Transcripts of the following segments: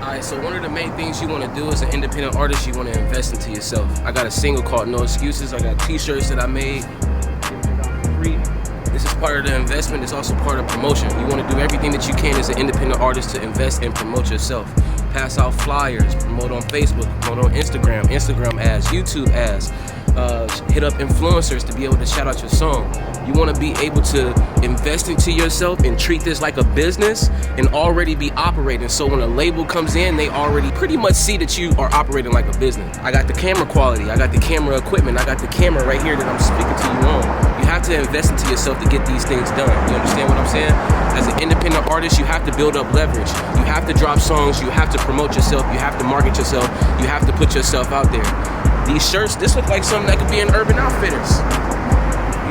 Alright, so one of the main things you want to do as an independent artist, you want to invest into yourself. I got a single called No Excuses. I got t-shirts that I made. This is part of the investment. It's also part of promotion. You want to do everything that you can as an independent artist to invest and promote yourself. Pass out flyers, promote on Facebook, promote on Instagram ads, YouTube ads. Hit up influencers to be able to shout out your song. You want to be able to invest into yourself and treat this like a business and already be operating. So when a label comes in, they already pretty much see that you are operating like a business. I got the camera quality, I got the camera equipment, I got the camera right here that I'm speaking to you on. You have to invest into yourself to get these things done. You understand what I'm saying? As an independent artist, you have to build up leverage. You have to drop songs, you have to promote yourself, you have to market yourself, you have to put yourself out there. These shirts, this look like something that could be in Urban Outfitters.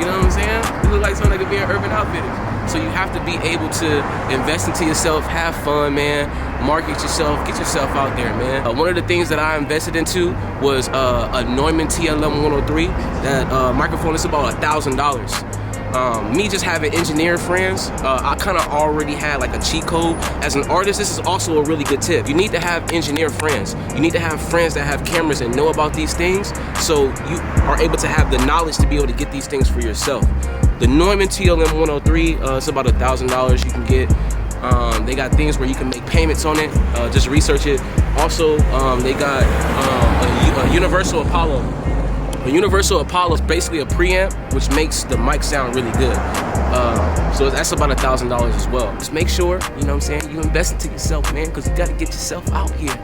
You know what I'm saying? It look like something that could be in Urban Outfitters. So you have to be able to invest into yourself, have fun, man, market yourself, get yourself out there, man. One of the things that I invested into was a Neumann TLM 103. That microphone is about $1,000. Me just having engineer friends, I kind of already had like a cheat code. As an artist, this is also a really good tip. You need to have engineer friends. You need to have friends that have cameras and know about these things, so you are able to have the knowledge to be able to get these things for yourself. The Neumann TLM 103, it's about $1,000 you can get. They got things where you can make payments on it. Just research it. Also, they got a Universal Apollo. A Universal Apollo is basically a preamp, which makes the mic sound really good. So that's about $1,000 as well. Just make sure, you know what I'm saying, you invest into yourself, man, because you got to get yourself out here.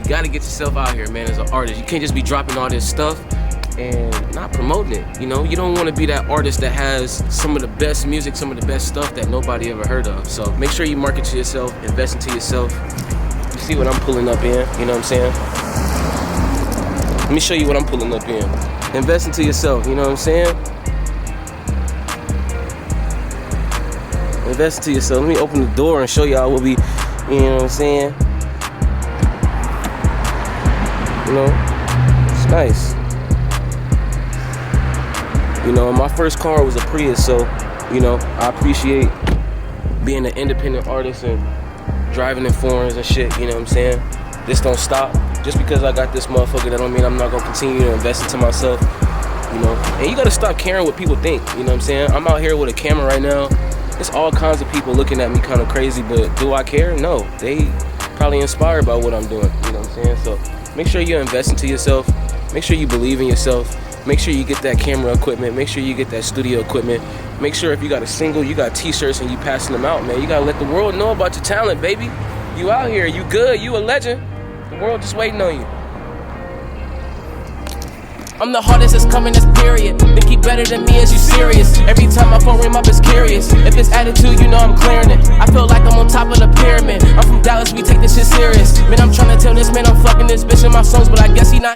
You got to get yourself out here, man, as an artist. You can't just be dropping all this stuff and not promoting it, you know? You don't want to be that artist that has some of the best music, some of the best stuff that nobody ever heard of. So make sure you market to yourself, invest into yourself. You see what I'm pulling up in, you know what I'm saying? Let me show you what I'm pulling up in. Invest into yourself, you know what I'm saying? Invest into yourself. Let me open the door and show y'all what we, you know what I'm saying? You know, it's nice. You know, my first car was a Prius, so, you know, I appreciate being an independent artist and driving in foreigns and shit, you know what I'm saying? This don't stop. Just because I got this motherfucker, that don't mean I'm not gonna continue to invest into myself, you know? And you gotta stop caring what people think, you know what I'm saying? I'm out here with a camera right now. There's all kinds of people looking at me kind of crazy, but do I care? No. They probably inspired by what I'm doing, you know what I'm saying? So make sure you invest into yourself. Make sure you believe in yourself. Make sure you get that camera equipment. Make sure you get that studio equipment. Make sure if you got a single, you got t-shirts and you passing them out, man. You gotta let the world know about your talent, baby. You out here, you good, you a legend. The world just waiting on you. I'm the hardest that's coming, this period. Think you better than me, is you serious? Every time my phone ring up, it's curious. If it's attitude, you know I'm clearing it. I feel like I'm on top of the pyramid. I'm from Dallas, we take this shit serious. Man, I'm trying to tell this man I'm fucking this bitch in my songs, but I guess he not.